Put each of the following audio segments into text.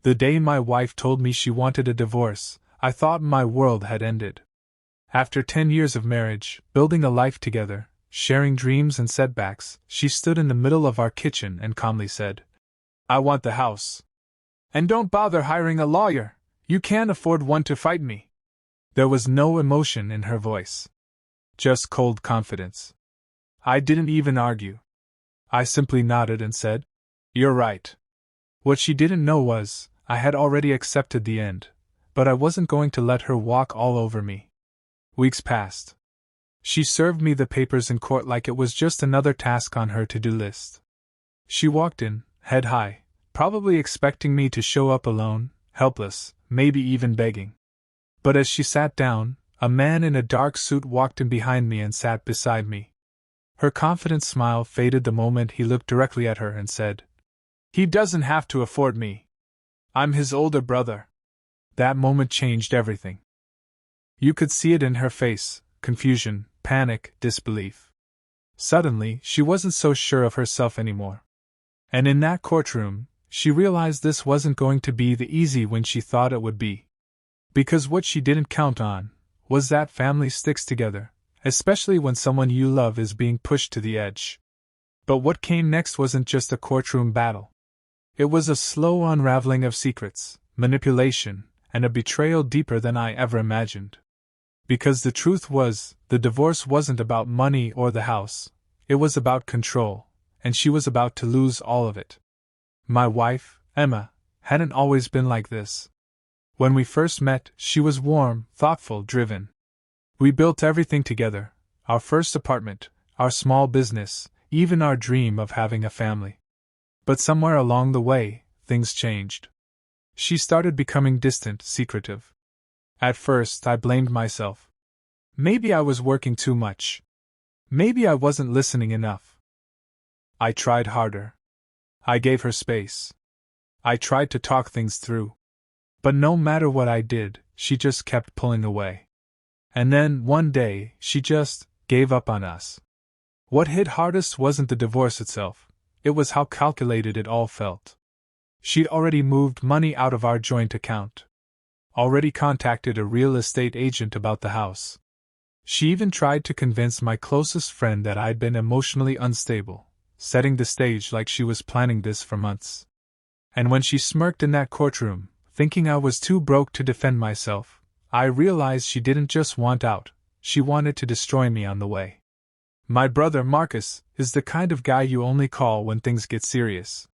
The day my wife told me she wanted a divorce, I thought my world had ended. After 10 years of marriage, building a life together, sharing dreams and setbacks, she stood in the middle of our kitchen and calmly said, "I want the house. And don't bother hiring a lawyer. You can't afford one to fight me." There was no emotion in her voice. Just cold confidence. I didn't even argue. I simply nodded and said, "You're right." What she didn't know was, I had already accepted the end, but I wasn't going to let her walk all over me. Weeks passed. She served me the papers in court like it was just another task on her to-do list. She walked in, head high, probably expecting me to show up alone, helpless, maybe even begging. But as she sat down, a man in a dark suit walked in behind me and sat beside me. Her confident smile faded the moment he looked directly at her and said, "He doesn't have to afford me. I'm his older brother." That moment changed everything. You could see it in her face: confusion, panic, disbelief. Suddenly, she wasn't so sure of herself anymore. And in that courtroom, she realized this wasn't going to be the easy win she thought it would be. Because what she didn't count on was that family sticks together, especially when someone you love is being pushed to the edge. But what came next wasn't just a courtroom battle. It was a slow unraveling of secrets, manipulation, and a betrayal deeper than I ever imagined. Because the truth was, the divorce wasn't about money or the house, it was about control, and she was about to lose all of it. My wife, Emma, hadn't always been like this. When we first met, she was warm, thoughtful, driven. We built everything together: our first apartment, our small business, even our dream of having a family. But somewhere along the way, things changed. She started becoming distant, secretive. At first, I blamed myself. Maybe I was working too much. Maybe I wasn't listening enough. I tried harder. I gave her space. I tried to talk things through. But no matter what I did, she just kept pulling away. And then, one day, she just gave up on us. What hit hardest wasn't the divorce itself, it was how calculated it all felt. She'd already moved money out of our joint account. Already contacted a real estate agent about the house. She even tried to convince my closest friend that I'd been emotionally unstable, setting the stage like she was planning this for months. And when she smirked in that courtroom, thinking I was too broke to defend myself, I realized she didn't just want out, she wanted to destroy me on the way. My brother Marcus is the kind of guy you only call when things get serious.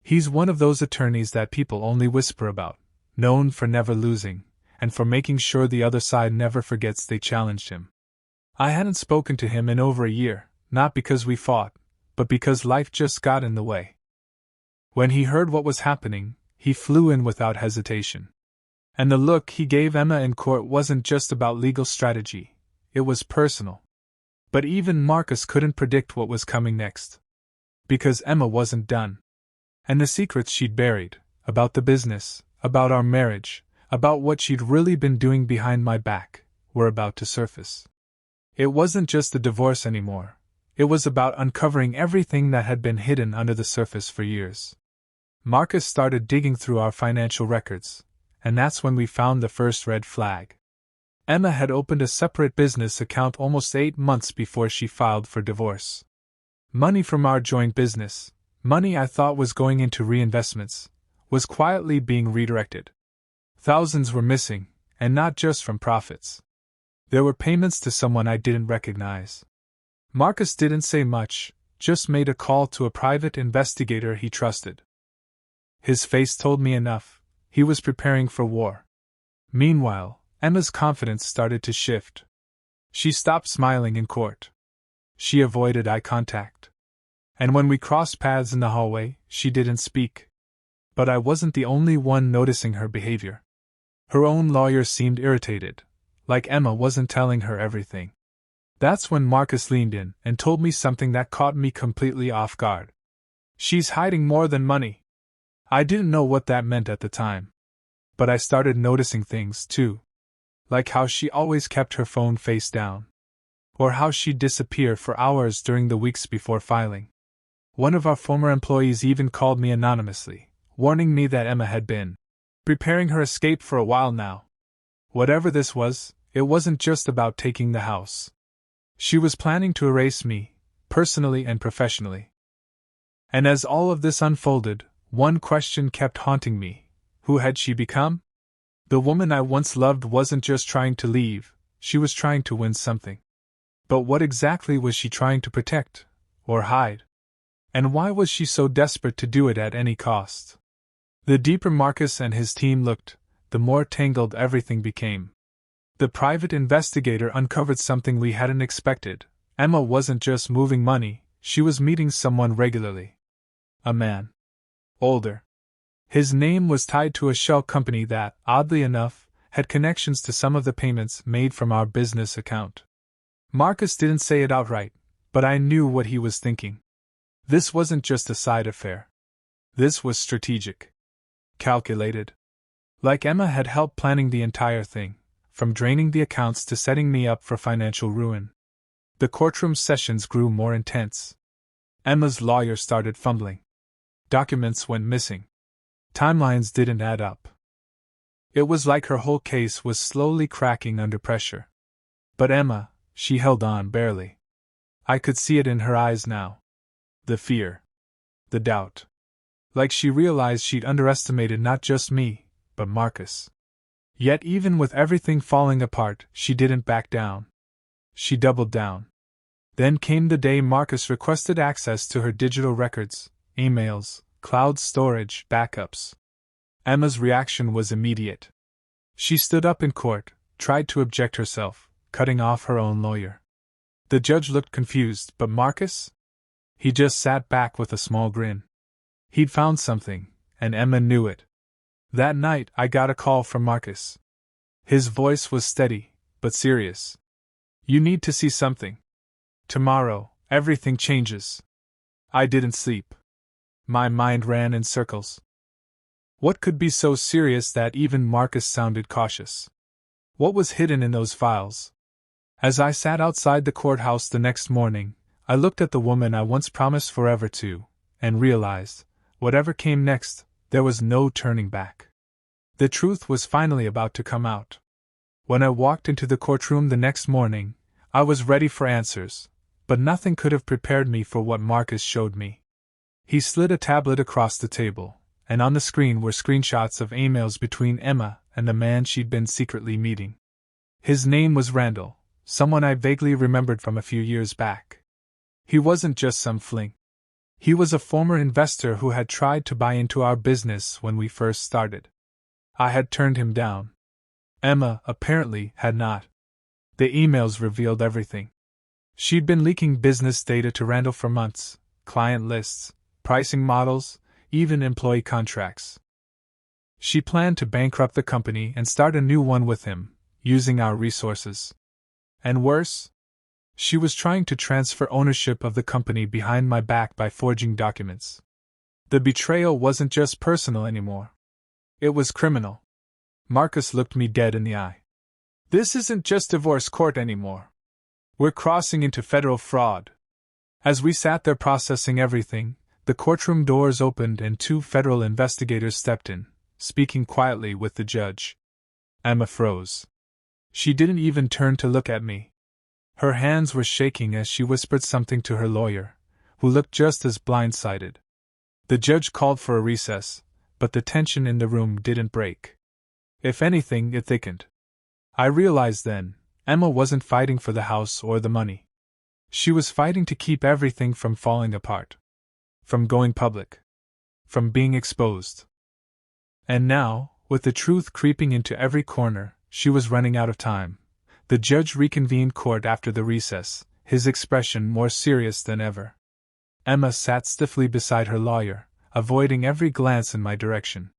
He's one of those attorneys that people only whisper about, known for never losing, and for making sure the other side never forgets they challenged him. I hadn't spoken to him in over a year, not because we fought, but because life just got in the way. When he heard what was happening, he flew in without hesitation. And the look he gave Emma in court wasn't just about legal strategy, it was personal. But even Marcus couldn't predict what was coming next. Because Emma wasn't done. And the secrets she'd buried, about the business, about our marriage, about what she'd really been doing behind my back, were about to surface. It wasn't just the divorce anymore, it was about uncovering everything that had been hidden under the surface for years. Marcus started digging through our financial records, and that's when we found the first red flag. Emma had opened a separate business account almost 8 months before she filed for divorce. Money from our joint business, money I thought was going into reinvestments, was quietly being redirected. Thousands were missing, and not just from profits. There were payments to someone I didn't recognize. Marcus didn't say much, just made a call to a private investigator he trusted. His face told me enough, he was preparing for war. Meanwhile, Emma's confidence started to shift. She stopped smiling in court. She avoided eye contact. And when we crossed paths in the hallway, she didn't speak. But I wasn't the only one noticing her behavior. Her own lawyer seemed irritated, like Emma wasn't telling her everything. That's when Marcus leaned in and told me something that caught me completely off guard. "She's hiding more than money." I didn't know what that meant at the time. But I started noticing things, too. Like how she always kept her phone face down. Or how she'd disappear for hours during the weeks before filing. One of our former employees even called me anonymously, warning me that Emma had been preparing her escape for a while now. Whatever this was, it wasn't just about taking the house. She was planning to erase me, personally and professionally. And as all of this unfolded, one question kept haunting me. Who had she become? The woman I once loved wasn't just trying to leave, she was trying to win something. But what exactly was she trying to protect, or hide? And why was she so desperate to do it at any cost? The deeper Marcus and his team looked, the more tangled everything became. The private investigator uncovered something we hadn't expected. Emma wasn't just moving money, she was meeting someone regularly. A man. Older. His name was tied to a shell company that, oddly enough, had connections to some of the payments made from our business account. Marcus didn't say it outright, but I knew what he was thinking. This wasn't just a side affair. This was strategic. Calculated. Like Emma had helped planning the entire thing, from draining the accounts to setting me up for financial ruin. The courtroom sessions grew more intense. Emma's lawyer started fumbling. Documents went missing. Timelines didn't add up. It was like her whole case was slowly cracking under pressure. But Emma, she held on barely. I could see it in her eyes now. The fear. The doubt. Like she realized she'd underestimated not just me, but Marcus. Yet even with everything falling apart, she didn't back down. She doubled down. Then came the day Marcus requested access to her digital records, emails, cloud storage, backups. Emma's reaction was immediate. She stood up in court, tried to object herself, cutting off her own lawyer. The judge looked confused, but Marcus? He just sat back with a small grin. He'd found something, and Emma knew it. That night I got a call from Marcus. His voice was steady, but serious. You need to see something. Tomorrow, everything changes. I didn't sleep. My mind ran in circles. What could be so serious that even Marcus sounded cautious? What was hidden in those files? As I sat outside the courthouse the next morning, I looked at the woman I once promised forever to, and realized, whatever came next, there was no turning back. The truth was finally about to come out. When I walked into the courtroom the next morning, I was ready for answers, but nothing could have prepared me for what Marcus showed me. He slid a tablet across the table, and on the screen were screenshots of emails between Emma and the man she'd been secretly meeting. His name was Randall, someone I vaguely remembered from a few years back. He wasn't just some fling. He was a former investor who had tried to buy into our business when we first started. I had turned him down. Emma, apparently, had not. The emails revealed everything. She'd been leaking business data to Randall for months, client lists, pricing models, even employee contracts. She planned to bankrupt the company and start a new one with him, using our resources. And worse? She was trying to transfer ownership of the company behind my back by forging documents. The betrayal wasn't just personal anymore. It was criminal. Marcus looked me dead in the eye. This isn't just divorce court anymore. We're crossing into federal fraud. As we sat there processing everything, the courtroom doors opened and two federal investigators stepped in, speaking quietly with the judge. Emma froze. She didn't even turn to look at me. Her hands were shaking as she whispered something to her lawyer, who looked just as blindsided. The judge called for a recess, but the tension in the room didn't break. If anything, it thickened. I realized then, Emma wasn't fighting for the house or the money. She was fighting to keep everything from falling apart. From going public. From being exposed. And now, with the truth creeping into every corner, she was running out of time. The judge reconvened court after the recess, his expression more serious than ever. Emma sat stiffly beside her lawyer, avoiding every glance in my direction.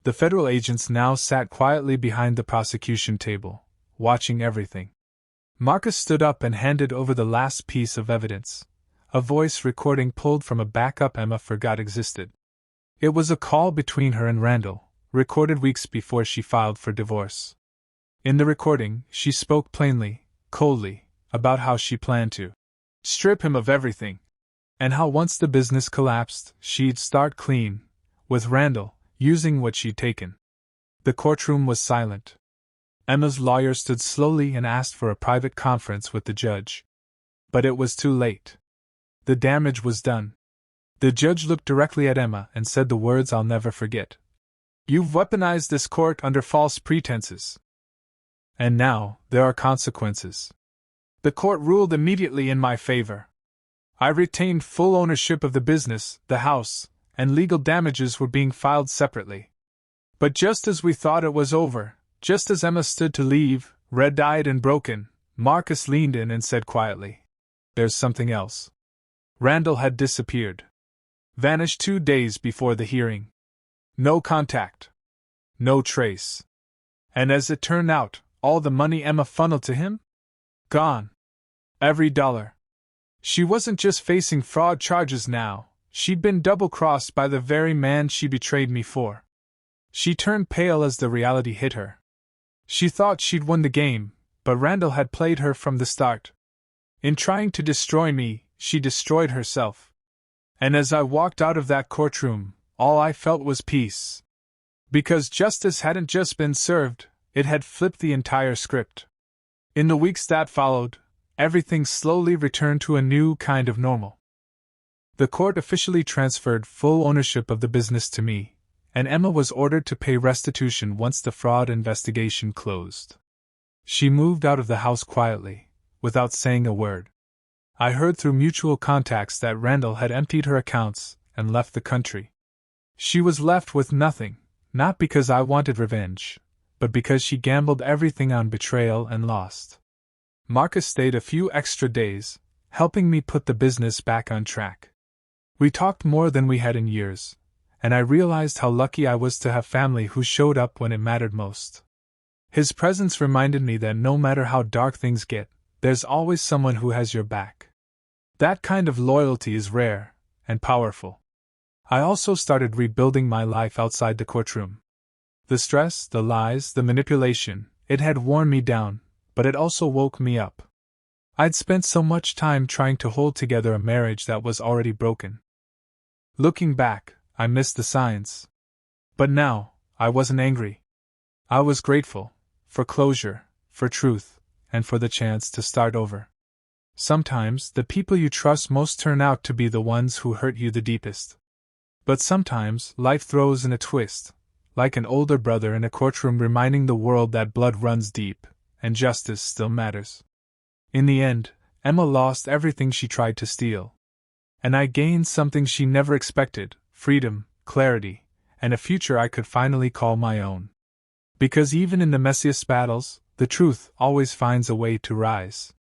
The federal agents now sat quietly behind the prosecution table, watching everything. Marcus stood up and handed over the last piece of evidence, a voice recording pulled from a backup Emma forgot existed. It was a call between her and Randall, recorded weeks before she filed for divorce. In the recording, she spoke plainly, coldly, about how she planned to strip him of everything, and how once the business collapsed, she'd start clean, with Randall, using what she'd taken. The courtroom was silent. Emma's lawyer stood slowly and asked for a private conference with the judge. But it was too late. The damage was done. The judge looked directly at Emma and said the words I'll never forget. "You've weaponized this court under false pretenses. And now, there are consequences." The court ruled immediately in my favor. I retained full ownership of the business, the house, and legal damages were being filed separately. But just as we thought it was over, just as Emma stood to leave, red-eyed and broken, Marcus leaned in and said quietly, "There's something else." Randall had disappeared. Vanished 2 days before the hearing. No contact. No trace. And as it turned out, all the money Emma funneled to him? Gone. Every dollar. She wasn't just facing fraud charges now, she'd been double-crossed by the very man she betrayed me for. She turned pale as the reality hit her. She thought she'd won the game, but Randall had played her from the start. In trying to destroy me, she destroyed herself. And as I walked out of that courtroom, all I felt was peace. Because justice hadn't just been served, it had flipped the entire script. In the weeks that followed, everything slowly returned to a new kind of normal. The court officially transferred full ownership of the business to me, and Emma was ordered to pay restitution once the fraud investigation closed. She moved out of the house quietly, without saying a word. I heard through mutual contacts that Randall had emptied her accounts and left the country. She was left with nothing, not because I wanted revenge, but because she gambled everything on betrayal and lost. Marcus stayed a few extra days, helping me put the business back on track. We talked more than we had in years, and I realized how lucky I was to have family who showed up when it mattered most. His presence reminded me that no matter how dark things get, there's always someone who has your back. That kind of loyalty is rare and powerful. I also started rebuilding my life outside the courtroom. The stress, the lies, the manipulation, it had worn me down, but it also woke me up. I'd spent so much time trying to hold together a marriage that was already broken. Looking back, I missed the signs. But now, I wasn't angry. I was grateful, for closure, for truth, and for the chance to start over. Sometimes, the people you trust most turn out to be the ones who hurt you the deepest. But sometimes, life throws in a twist, like an older brother in a courtroom reminding the world that blood runs deep, and justice still matters. In the end, Emma lost everything she tried to steal. And I gained something she never expected: freedom, clarity, and a future I could finally call my own. Because even in the messiest battles, the truth always finds a way to rise.